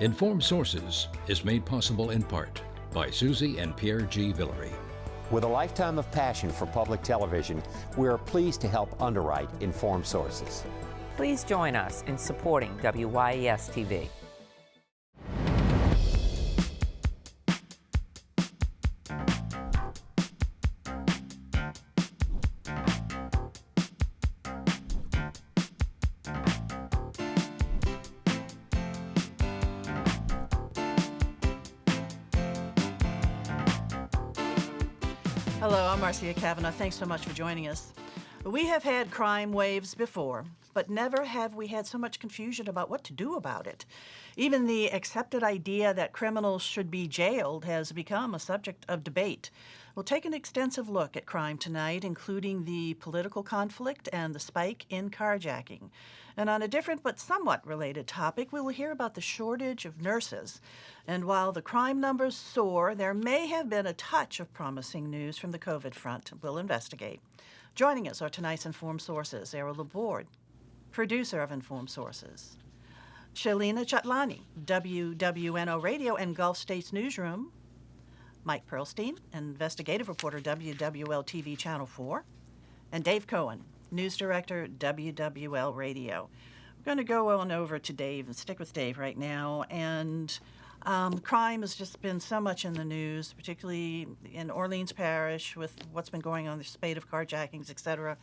Informed Sources is made possible in part by Susie and Pierre G. Villery. With a lifetime of passion for public television, we are pleased to help underwrite Informed Sources. Please join us in supporting WYES TV. Hello, I'm Marcia Cavanaugh. Thanks so much for joining us. We have had crime waves before, but never have we had so much confusion about what to do about it. Even the accepted idea that criminals should be jailed has become a subject of debate. We'll take an extensive look at crime tonight, including the political conflict and the spike in carjacking. And on a different but somewhat related topic, we will hear about the shortage of nurses. And while the crime numbers soar, there may have been a touch of promising news from the COVID front. We'll investigate. Joining us are tonight's Informed Sources, Errol Laborde, producer of Informed Sources, Shalina Chatlani, WWNO Radio and Gulf States Newsroom, Mike Perlstein, investigative reporter, WWL TV Channel 4, and Dave Cohen, news director, WWL Radio. We're going to go on over to Dave and stick with Dave right now. And crime has just been so much in the news, particularly in Orleans Parish with what's been going on, the spate of carjackings, et cetera.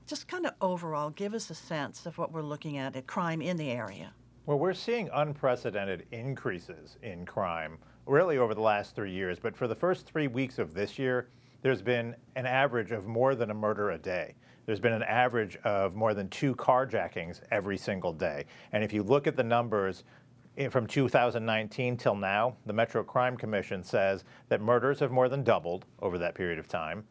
Just kind of overall, give us a sense of what we're looking at crime in the area. Well, we're seeing unprecedented increases in crime really over the last 3 years. But for the first 3 weeks of this year, there's been an average of more than a murder a day. There's been an average of more than 2 carjackings every single day. And if you look at the numbers from 2019 till now, the Metro Crime Commission says that murders have more than doubled over that period of time.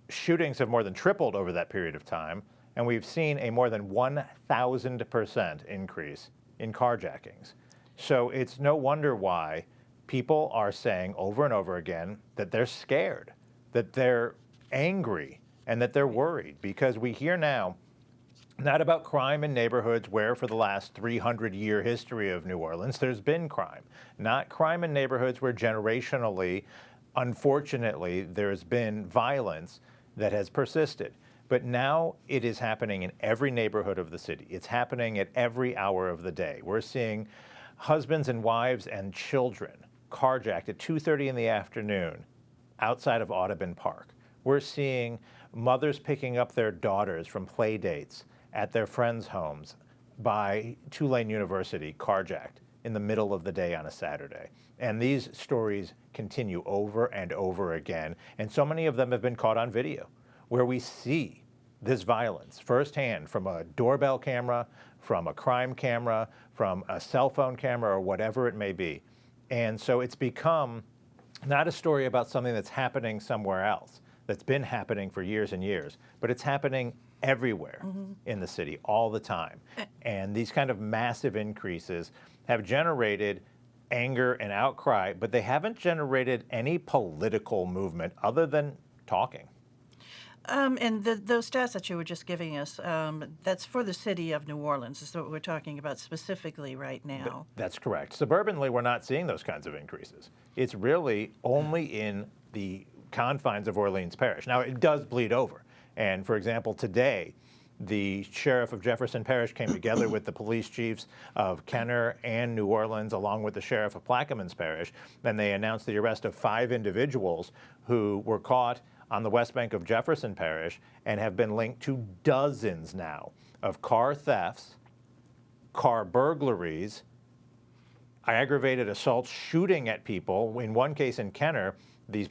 Shootings have more than tripled over that period of time. And we've seen a more than 1,000% increase in carjackings. So it's no wonder why people are saying over and over again that they're scared, that they're angry, and that they're worried, because we hear now not about crime in neighborhoods where for the last 300-year history of New Orleans there's been crime, not crime in neighborhoods where generationally, unfortunately, there's been violence that has persisted. But now it is happening in every neighborhood of the city. It's happening at every hour of the day. We're seeing husbands and wives and children carjacked at 2:30 in the afternoon outside of Audubon Park. We're seeing mothers picking up their daughters from play dates at their friends' homes by Tulane University carjacked in the middle of the day on a Saturday. And these stories continue over and over again. And so many of them have been caught on video, where we see this violence firsthand from a doorbell camera, from a crime camera, from a cell phone camera, or whatever it may be. And so it's become not a story about something that's happening somewhere else, that's been happening for years and years, but it's happening everywhere in the city all the time. And these kind of massive increases have generated anger and outcry, but they haven't generated any political movement other than talking. And those stats that you were just giving us, that's for the city of New Orleans, is what we're talking about specifically right now. That's correct. Suburbanly, we're not seeing those kinds of increases. It's really only in the confines of Orleans Parish. Now, it does bleed over. And for example, today, the sheriff of Jefferson Parish came together with the police chiefs of Kenner and New Orleans, along with the sheriff of Plaquemines Parish, and they announced the arrest of 5 individuals who were caught on the west bank of Jefferson Parish and have been linked to dozens now of car thefts, car burglaries, aggravated assaults, shooting at people. In one case in Kenner, these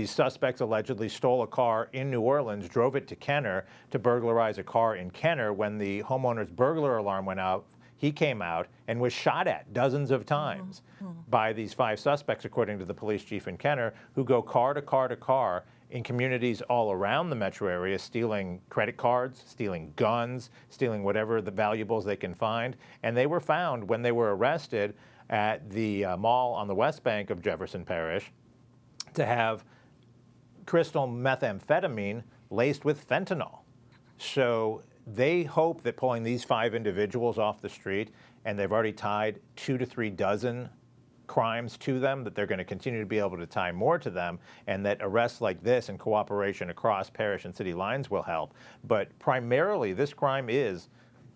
suspects allegedly stole a car in New Orleans, drove it to Kenner to burglarize a car in Kenner. When the homeowner's burglar alarm went out, he came out and was shot at dozens of times by these 5 suspects, according to the police chief in Kenner, who go car to car to car in communities all around the metro area, stealing credit cards, stealing guns, stealing whatever the valuables they can find. And they were found when they were arrested at the mall on the west bank of Jefferson Parish to have crystal methamphetamine laced with fentanyl. So they hope that pulling these 5 individuals off the street, and they've already tied 2 to 3 dozen crimes to them, that they're going to continue to be able to tie more to them, and that arrests like this and cooperation across parish and city lines will help. But primarily, this crime is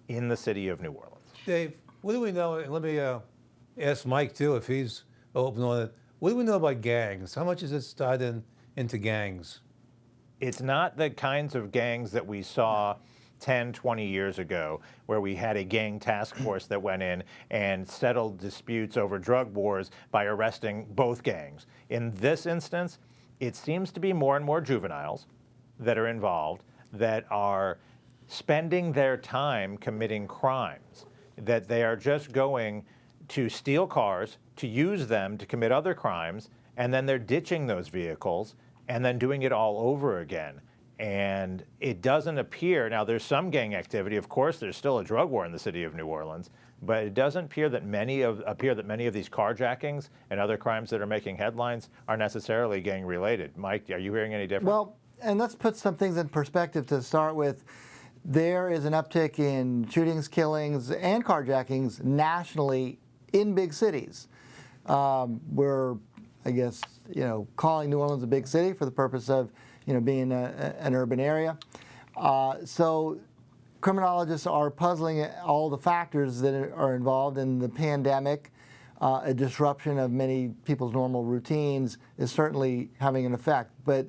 in the city of New Orleans. Dave, what do we know? And let me ask Mike, too, if he's open on it. What do we know about gangs? How much is this tied into gangs? It's not the kinds of gangs that we saw 10, 20 years ago, where we had a gang task force that went in and settled disputes over drug wars by arresting both gangs. In this instance, it seems to be more and more juveniles that are involved that are spending their time committing crimes, that they are just going to steal cars, to use them to commit other crimes, and then they're ditching those vehicles and then doing it all over again. And it doesn't appear, now there's some gang activity, of course there's still a drug war in the city of New Orleans, but it doesn't appear that many of these carjackings and other crimes that are making headlines are necessarily gang related. Mike, are you hearing any different? Well, and let's put some things in perspective to start with. There is an uptick in shootings, killings, and carjackings nationally in big cities. We're, I guess, calling New Orleans a big city for the purpose of being an urban area. So criminologists are puzzling all the factors that are involved in the pandemic. A disruption of many people's normal routines is certainly having an effect. But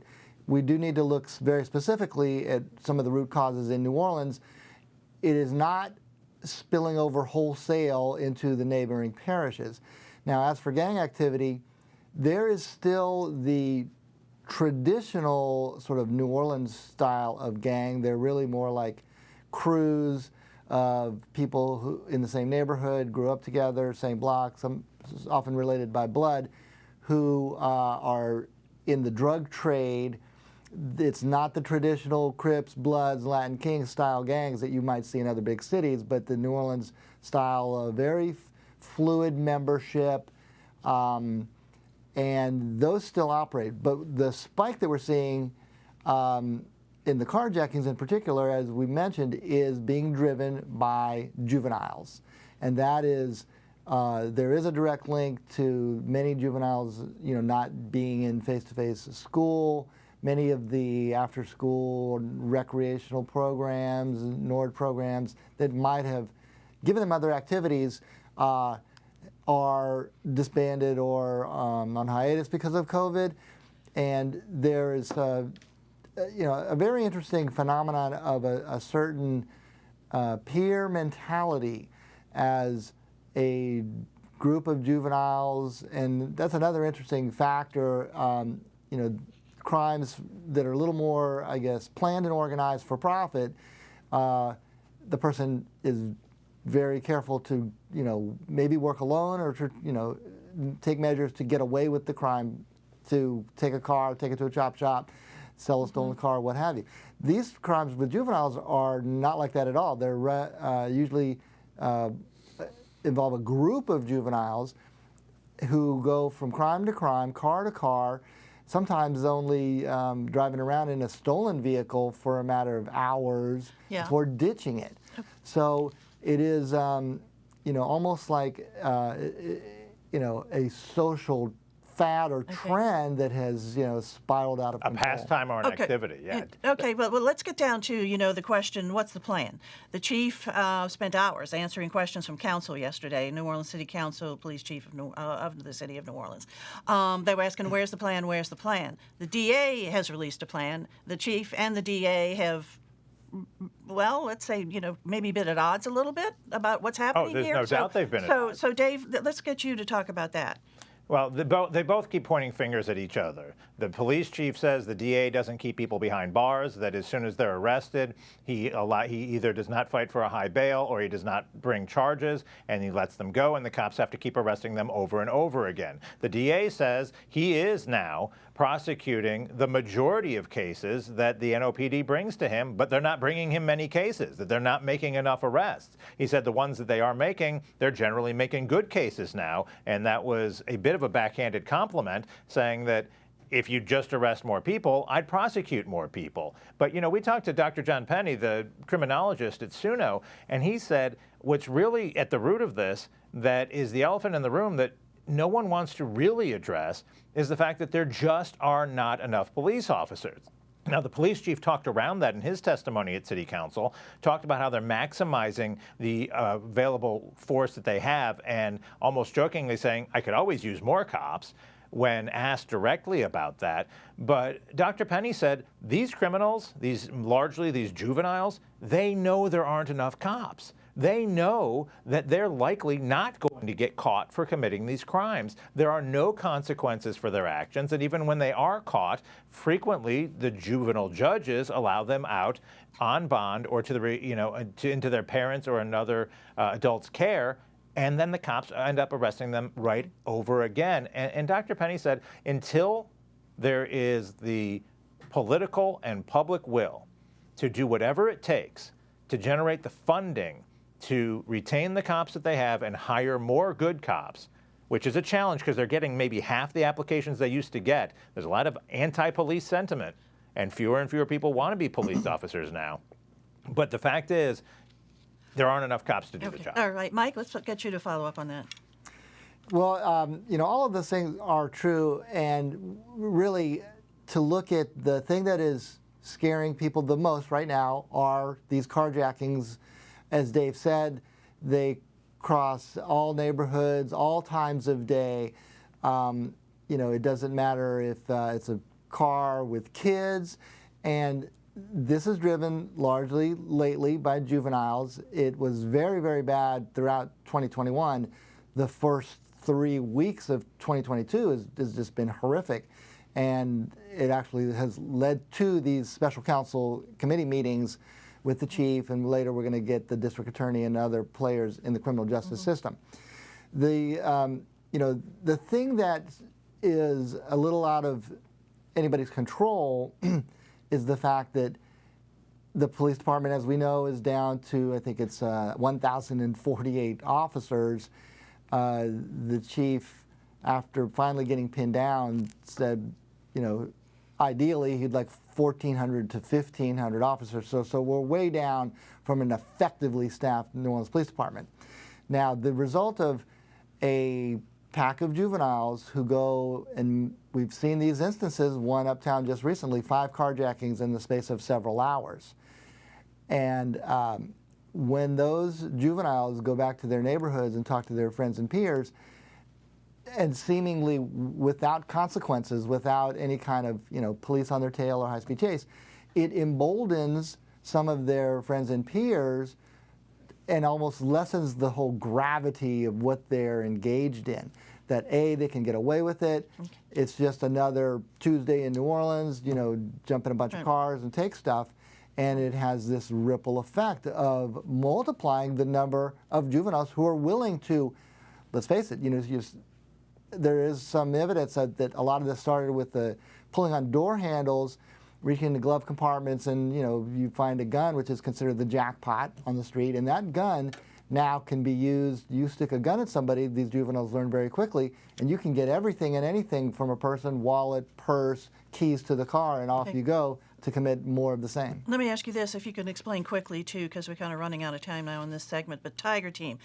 we do need to look very specifically at some of the root causes in New Orleans. It is not spilling over wholesale into the neighboring parishes. Now, as for gang activity, there is still the traditional sort of New Orleans style of gang. They're really more like crews of people who in the same neighborhood, grew up together, same block, some often related by blood, who are in the drug trade. It's not the traditional Crips, Bloods, Latin Kings style gangs that you might see in other big cities, but the New Orleans style, very fluid membership, and those still operate. But the spike that we're seeing in the carjackings in particular, as we mentioned, is being driven by juveniles. And that is, there is a direct link to many juveniles, not being in face-to-face school. Many of the after-school recreational programs, NORD programs that might have given them other activities are disbanded or on hiatus because of COVID. And there is a very interesting phenomenon of a certain peer mentality as a group of juveniles, and that's another interesting factor. Crimes that are a little more, I guess, planned and organized for profit. The person is very careful to, maybe work alone or to, take measures to get away with the crime, to take a car, take it to a chop shop, sell a stolen car, what have you. These crimes with juveniles are not like that at all. They're usually involve a group of juveniles who go from crime to crime, car to car, sometimes only driving around in a stolen vehicle for a matter of hours before ditching it. So it is, almost like, a social fad or trend that has, spiraled out of control. A pastime or an activity, yeah. Okay, well, let's get down to, the question, what's the plan? The chief spent hours answering questions from council yesterday, New Orleans City Council, police chief of the city of New Orleans. They were asking, where's the plan, where's the plan? The DA has released a plan. The chief and the DA have, well, let's say, maybe been at odds a little bit about what's happening here. There's no doubt they've been at odds. So, Dave, let's get you to talk about that. Well, they both keep pointing fingers at each other. The police chief says the DA doesn't keep people behind bars, that as soon as they're arrested, he either does not fight for a high bail or he does not bring charges, and he lets them go, and the cops have to keep arresting them over and over again. The DA says he is now prosecuting the majority of cases that the NOPD brings to him, but they're not bringing him many cases, that they're not making enough arrests. He said the ones that they are making, they're generally making good cases now, and that was a bit of a backhanded compliment, saying that if you just arrest more people, I'd prosecute more people. But, we talked to Dr. John Penny, the criminologist at SUNO, and he said what's really at the root of this, that is the elephant in the room that no one wants to really address, is the fact that there just are not enough police officers. Now, the police chief talked around that in his testimony at City Council, talked about how they're maximizing the available force that they have, and almost jokingly saying, I could always use more cops, when asked directly about that. But Dr. Penny said these criminals, largely these juveniles, they know there aren't enough cops. They know that they're likely not going to get caught for committing these crimes. There are no consequences for their actions, and even when they are caught, frequently the juvenile judges allow them out on bond or into their parents' or another adult's care, and then the cops end up arresting them right over again. And Dr. Penny said, until there is the political and public will to do whatever it takes to generate the funding to retain the cops that they have and hire more good cops, which is a challenge because they're getting maybe half the applications they used to get. There's a lot of anti-police sentiment, and fewer people want to be police officers now. But the fact is, there aren't enough cops to do the job. All right, Mike, let's get you to follow up on that. Well, all of those things are true, and really to look at the thing that is scaring people the most right now are these carjackings. As Dave said, they cross all neighborhoods, all times of day. It doesn't matter if it's a car with kids, and this is driven largely lately by juveniles. It was very, very bad throughout 2021. The first 3 weeks of 2022 has just been horrific, and it actually has led to these special counsel committee meetings with the chief, and later we're going to get the district attorney and other players in the criminal justice system. The thing that is a little out of anybody's control is the fact that the police department, as we know, is down to, I think it's 1,048 officers. The chief, after finally getting pinned down, said, ideally he'd like 1,400 to 1,500 officers. So we're way down from an effectively staffed New Orleans Police Department. Now, the result of a pack of juveniles who go, and we've seen these instances, one uptown just recently, 5 carjackings in the space of several hours. And when those juveniles go back to their neighborhoods and talk to their friends and peers, and seemingly without consequences, without any kind of police on their tail or high-speed chase, it emboldens some of their friends and peers and almost lessens the whole gravity of what they're engaged in. That they can get away with it. Okay. It's just another Tuesday in New Orleans, jump in a bunch of cars and take stuff. And it has this ripple effect of multiplying the number of juveniles who are willing to, let's face it, there is some evidence that a lot of this started with the pulling on door handles, reaching into glove compartments, and you find a gun, which is considered the jackpot on the street, and that gun now can be used. You stick a gun at somebody, these juveniles learn very quickly, and you can get everything and anything from a person: wallet, purse, keys to the car, and off you go to commit more of the same. Let me ask you this, if you can explain quickly, too, because we're kind of running out of time now in this segment, but Tiger Team.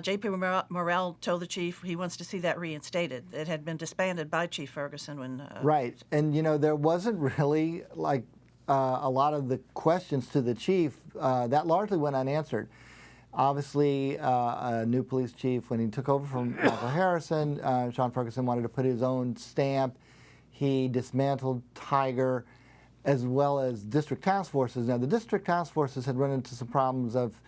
J.P. Morrell told the chief he wants to see that reinstated. It had been disbanded by Chief Ferguson when... Right, and there wasn't really a lot of the questions to the chief. That largely went unanswered. Obviously, a new police chief, when he took over from Michael Harrison, Sean Ferguson wanted to put his own stamp. He dismantled Tiger, as well as district task forces. Now, the district task forces had run into some problems of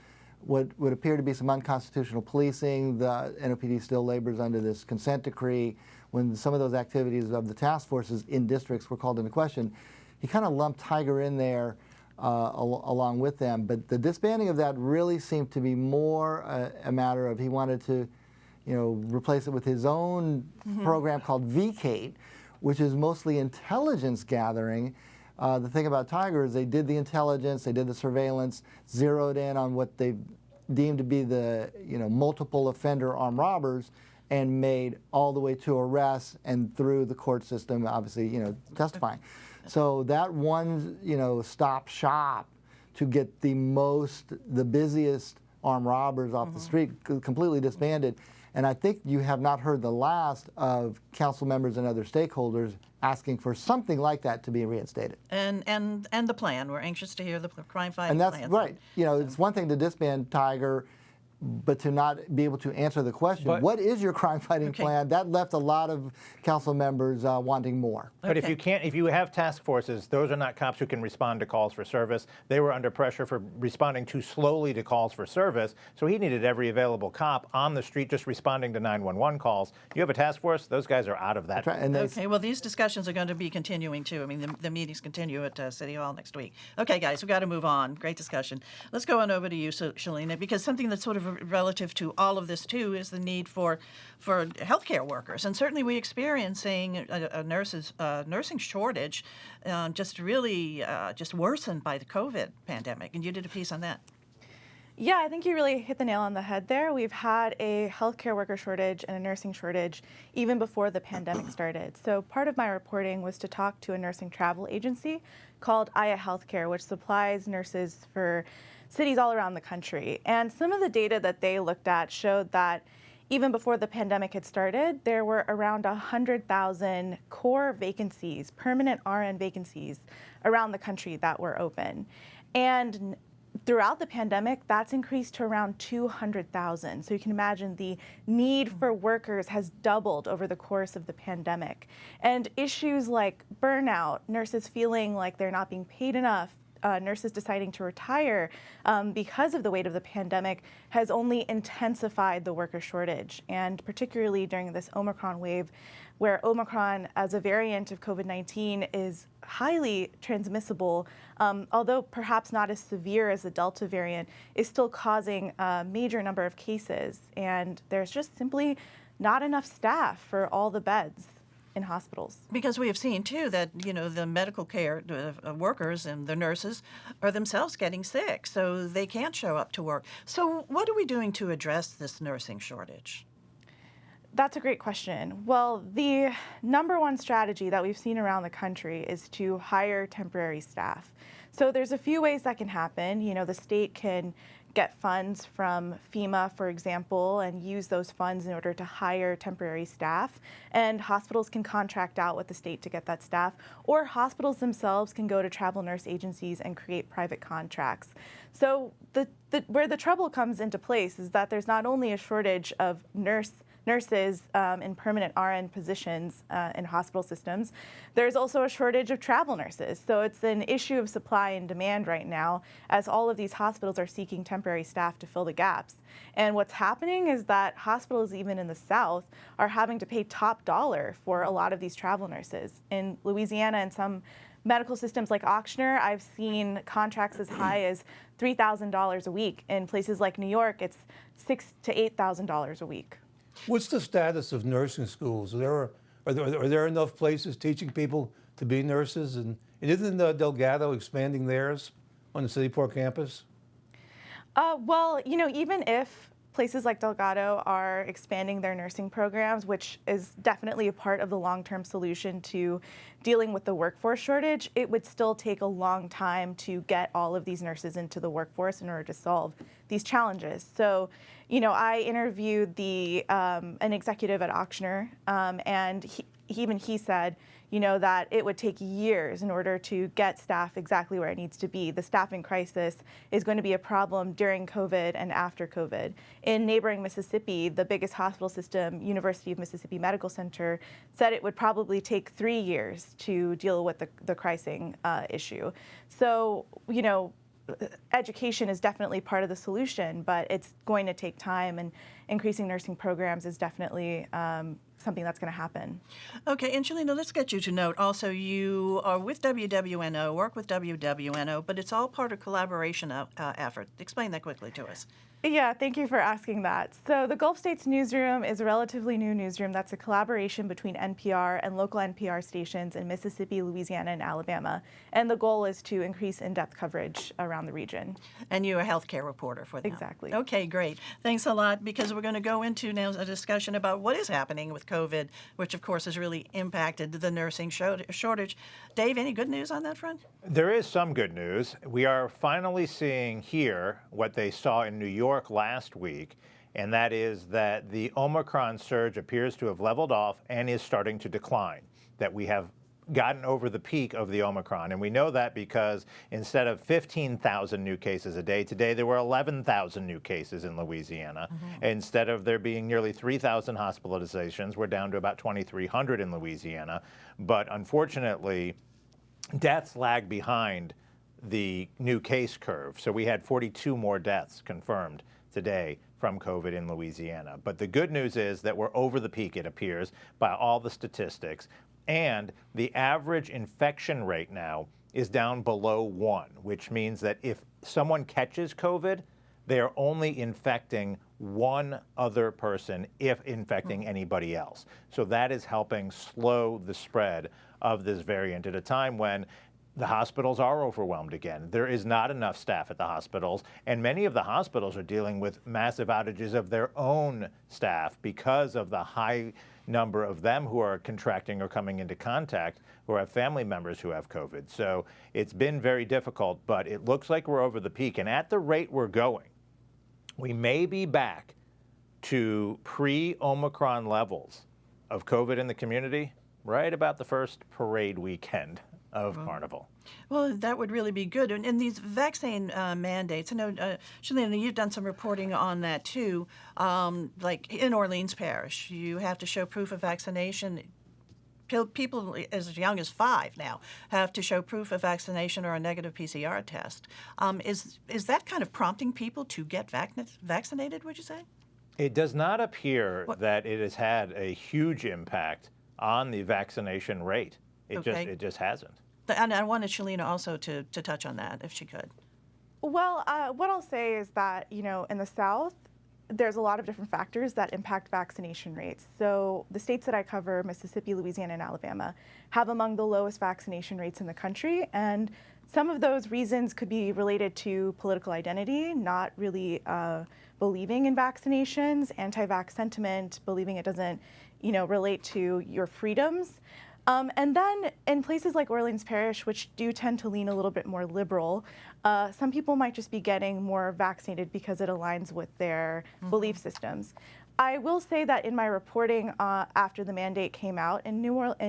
what would appear to be some unconstitutional policing. The NOPD still labors under this consent decree. When some of those activities of the task forces in districts were called into question, he kind of lumped Tiger in there along with them. But the disbanding of that really seemed to be more a matter of he wanted to, replace it with his own program called VCATE, which is mostly intelligence gathering. The thing about Tiger is they did the intelligence, they did the surveillance, zeroed in on what they deemed to be the multiple offender armed robbers, and made all the way to arrest and through the court system, obviously, testifying. So that one, stop shop to get the busiest armed robbers off the street completely disbanded. And I think you have not heard the last of council members and other stakeholders asking for something like that to be reinstated. And the plan. We're anxious to hear the crime fighting And that's plan. right. It's one thing to disband Tiger, but to not be able to answer the question, what is your crime fighting plan? That left a lot of council members wanting more. But if you have task forces, those are not cops who can respond to calls for service. They were under pressure for responding too slowly to calls for service, so he needed every available cop on the street just responding to 911 calls. You have a task force, those guys are out of that. Right. And Okay, well, these discussions are going to be continuing, too. I mean, the meetings continue at City Hall next week. Okay, guys, we've got to move on. Great discussion. Let's go on over to you, Shalina, because something that's sort of relative to all of this, too, is the need for healthcare workers. And certainly we're experiencing a nursing shortage just really just worsened by the COVID pandemic. And you did a piece on that. Yeah, I think you really hit the nail on the head there. We've had a healthcare worker shortage and a nursing shortage even before the pandemic started. So part of my reporting was to talk to a nursing travel agency called Aya Healthcare, which supplies nurses for cities all around the country. And some of the data that they looked at showed that even before the pandemic had started, there were around 100,000 core vacancies, permanent RN vacancies around the country that were open. And throughout the pandemic, that's increased to around 200,000. So you can imagine the need for workers has doubled over the course of the pandemic. And issues like burnout, nurses feeling like they're not being paid enough, nurses deciding to retire because of the weight of the pandemic has only intensified the worker shortage. And particularly during this Omicron wave, where Omicron as a variant of COVID-19 is highly transmissible, although perhaps not as severe as the Delta variant, is still causing a major number of cases. And there's just simply not enough staff for all the beds in hospitals. Because we have seen, too, that, the medical care workers and the nurses are themselves getting sick, so they can't show up to work. So what are we doing to address this nursing shortage? That's a great question. Well, the number one strategy that we've seen around the country is to hire temporary staff. So there's a few ways that can happen. The state can get funds from FEMA, for example, and use those funds in order to hire temporary staff. And hospitals can contract out with the state to get that staff, or hospitals themselves can go to travel nurse agencies and create private contracts. So where the trouble comes into place is that there's not only a shortage of nurses in permanent RN positions in hospital systems, there's also a shortage of travel nurses. So it's an issue of supply and demand right now, as all of these hospitals are seeking temporary staff to fill the gaps. And what's happening is that hospitals, even in the South, are having to pay top dollar for a lot of these travel nurses. In Louisiana and some medical systems like Ochsner, I've seen contracts as high as $3,000 a week. In places like New York, it's $6,000 to $8,000 a week. What's the status of nursing schools? Are there enough places teaching people to be nurses? And isn't Delgado expanding theirs on the City Park campus? Well, even if places like Delgado are expanding their nursing programs, which is definitely a part of the long-term solution to dealing with the workforce shortage, it would still take a long time to get all of these nurses into the workforce in order to solve these challenges. So, I interviewed an executive at Ochsner, and he said, that it would take years in order to get staff exactly where it needs to be. The staffing crisis is going to be a problem during COVID and after COVID. In neighboring Mississippi, the biggest hospital system, University of Mississippi Medical Center, said it would probably take 3 years to deal with the pricing issue. So, education is definitely part of the solution, but it's going to take time, and increasing nursing programs is definitely something that's going to happen. Okay, and Shalina, let's get you to note also you are with WWNO, work with WWNO, but it's all part of collaboration effort. Explain that quickly to us. Yeah, thank you for asking that. So the Gulf States Newsroom is a relatively new newsroom that's a collaboration between NPR and local NPR stations in Mississippi, Louisiana, and Alabama. And the goal is to increase in-depth coverage around the region. And you're a healthcare reporter for them. Exactly. Okay, great. Thanks a lot, because we're going to go into now a discussion about what is happening with COVID, which of course has really impacted the nursing shortage. Dave, any good news on that front? There is some good news. We are finally seeing here what they saw in New York last week, and that is that the Omicron surge appears to have leveled off and is starting to decline, that we have gotten over the peak of the Omicron. And we know that because instead of 15,000 new cases a day, today there were 11,000 new cases in Louisiana. Instead of there being nearly 3,000 hospitalizations, we're down to about 2,300 in Louisiana. But unfortunately, deaths lag behind the new case curve. So we had 42 more deaths confirmed today from COVID in Louisiana. But the good news is that we're over the peak, it appears, by all the statistics. And the average infection rate now is down below 1, which means that if someone catches COVID, they are only infecting one other person if infecting anybody else. So that is helping slow the spread of this variant at a time when the hospitals are overwhelmed again. There is not enough staff at the hospitals, and many of the hospitals are dealing with massive outages of their own staff because of the high number of them who are contracting or coming into contact or have family members who have COVID. So it's been very difficult, but it looks like we're over the peak. And at the rate we're going, we may be back to pre-Omicron levels of COVID in the community right about the first parade weekend of Carnival. Well, that would really be good. And these vaccine mandates, I know, Shalina, you've done some reporting on that too. Like in Orleans Parish, you have to show proof of vaccination. People as young as 5 now have to show proof of vaccination or a negative PCR test. Is that kind of prompting people to get vaccinated, would you say? It does not appear that it has had a huge impact on the vaccination rate. It just hasn't. And I wanted Shalina also to touch on that, if she could. Well, what I'll say is that, you know, in the South, there's a lot of different factors that impact vaccination rates. So the states that I cover, Mississippi, Louisiana, and Alabama, have among the lowest vaccination rates in the country. And some of those reasons could be related to political identity, not really believing in vaccinations, anti-vax sentiment, believing it doesn't, you know, relate to your freedoms. And then in places like Orleans Parish, which do tend to lean a little bit more liberal, some people might just be getting more vaccinated because it aligns with their belief systems. I will say that in my reporting after the mandate came out in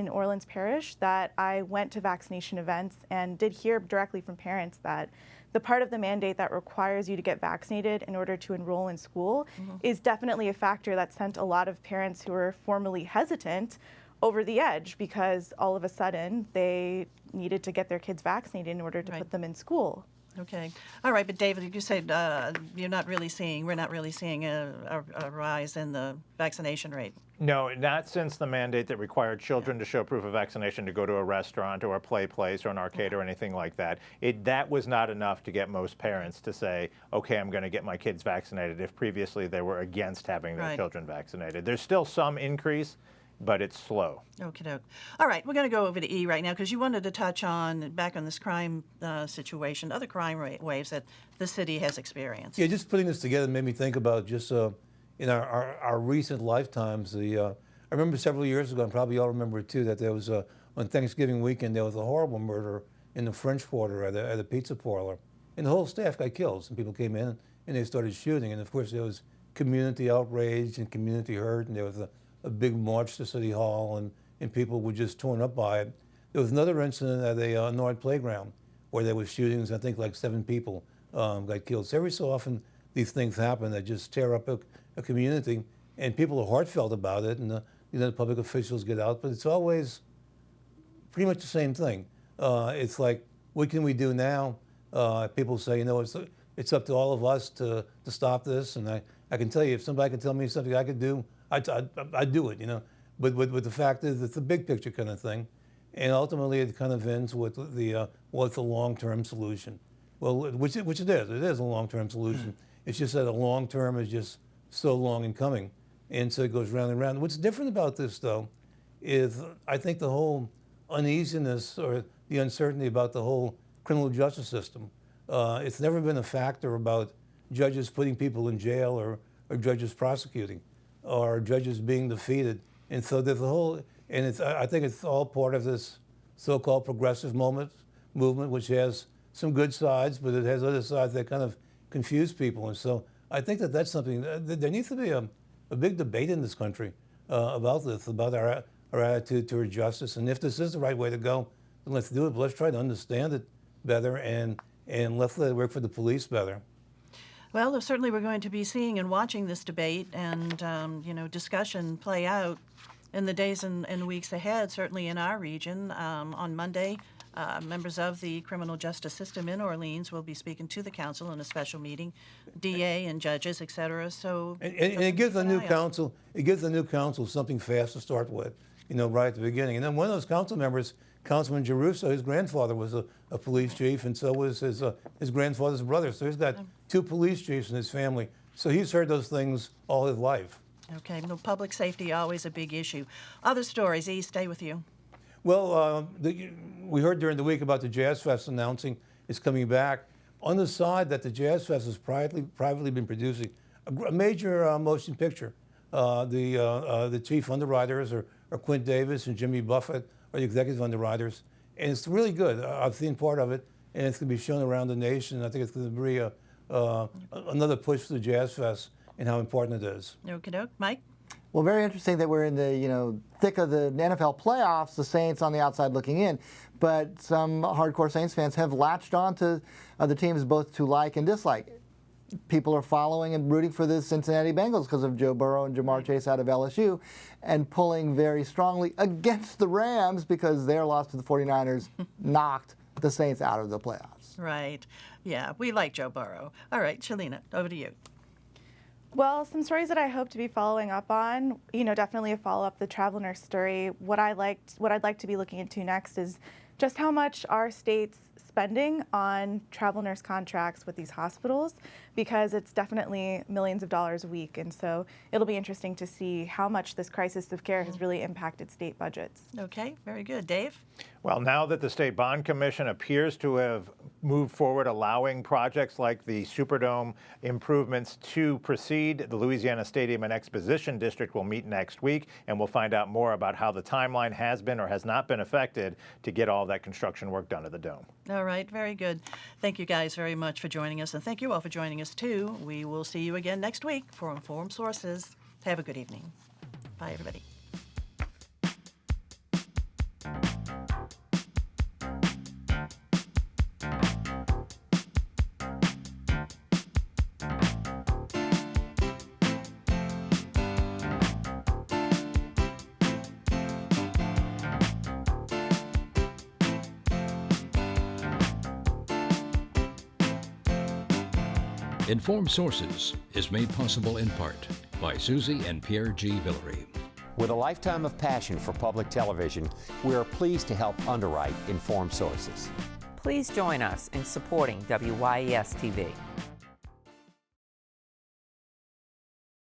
Orleans Parish, that I went to vaccination events and did hear directly from parents that the part of the mandate that requires you to get vaccinated in order to enroll in school is definitely a factor that sent a lot of parents who were formerly hesitant over the edge, because all of a sudden they needed to get their kids vaccinated in order to put them in school. Okay. All right, but David, you said we're not really seeing a rise in the vaccination rate. No, not since the mandate that required children to show proof of vaccination to go to a restaurant or a play place or an arcade or anything like that. That was not enough to get most parents to say, okay, I'm going to get my kids vaccinated, if previously they were against having their children vaccinated. There's still some increase, but it's slow. Okay. All right, we're going to go over to E right now because you wanted to touch back on this crime situation, other crime waves that the city has experienced. Yeah, just putting this together made me think about just in our recent lifetimes. I remember several years ago, and probably you all remember it too, that there was on Thanksgiving weekend there was a horrible murder in the French Quarter at a pizza parlor, and the whole staff got killed. Some people came in and they started shooting, and of course there was community outrage and community hurt, and there was a big march to City Hall, and people were just torn up by it. There was another incident at a Nord playground where there was shootings. I think like 7 people got killed. So every so often these things happen that just tear up a community, and people are heartfelt about it, and the public officials get out, but it's always pretty much the same thing. It's like, what can we do now? People say, you know, it's up to all of us to stop this, and I can tell you, if somebody can tell me something I could do, I'd do it, you know. but the fact is it's a big picture kind of thing, and ultimately it kind of ends with the what's a long-term solution. Well, which it is. It is a long-term solution. It's just that a long term is just so long in coming, and so it goes round and round. What's different about this, though, is I think the whole uneasiness or the uncertainty about the whole criminal justice system. It's never been a factor about judges putting people in jail or judges prosecuting or judges being defeated. And so there's a whole, and I think it's all part of this so-called progressive movement, which has some good sides, but it has other sides that kind of confuse people. And so I think that's something, there needs to be a big debate in this country about this, about our attitude toward justice. And if this is the right way to go, then let's do it. But let's try to understand it better and let's let it work for the police better. Well, certainly we're going to be seeing and watching this debate and discussion play out in the days and weeks ahead, certainly in our region. On Monday, members of the criminal justice system in Orleans will be speaking to the council in a special meeting, DA and judges, et cetera. So, and it gives the new council, something fast to start with, right at the beginning. And then one of those council members, Councilman Giarrusso, his grandfather was a police chief, and so was his grandfather's brother. So he's got two police chiefs in his family. So he's heard those things all his life. Okay, no, public safety always a big issue. Other stories, E, stay with you. Well, we heard during the week about the Jazz Fest announcing it's coming back. On the side that the Jazz Fest has privately been producing a major motion picture. The chief underwriters are Quint Davis and Jimmy Buffett are the executive underwriters. And it's really good. I've seen part of it, and it's going to be shown around the nation. I think it's going to be another push for the Jazz Fest and how important it is. Okey-doke. Mike? Well, very interesting that we're in the thick of the NFL playoffs, the Saints on the outside looking in, but some hardcore Saints fans have latched on to the teams both to like and dislike. People are following and rooting for the Cincinnati Bengals because of Joe Burrow and Jamar Chase out of LSU, and pulling very strongly against the Rams because their loss to the 49ers knocked the Saints out of the playoffs. Right. Yeah, we like Joe Burrow. All right, Shalina, over to you. Well, some stories that I hope to be following up on, definitely a follow-up the travel nurse story. What I'd like to be looking into next is just how much our state's spending on travel nurse contracts with these hospitals, because it's definitely millions of dollars a week. And so it'll be interesting to see how much this crisis of care has really impacted state budgets. Okay, very good. Dave? Well, now that the State Bond Commission appears to have moved forward allowing projects like the Superdome improvements to proceed, the Louisiana Stadium and Exposition District will meet next week, and we'll find out more about how the timeline has been or has not been affected to get all that construction work done at the Dome. All right, very good. Thank you guys very much for joining us, and thank you all for joining us too. We will see you again next week for Informed Sources. Have a good evening. Bye, everybody. Informed Sources is made possible in part by Susie and Pierre G. Villery. With a lifetime of passion for public television, we are pleased to help underwrite Informed Sources. Please join us in supporting WYES TV.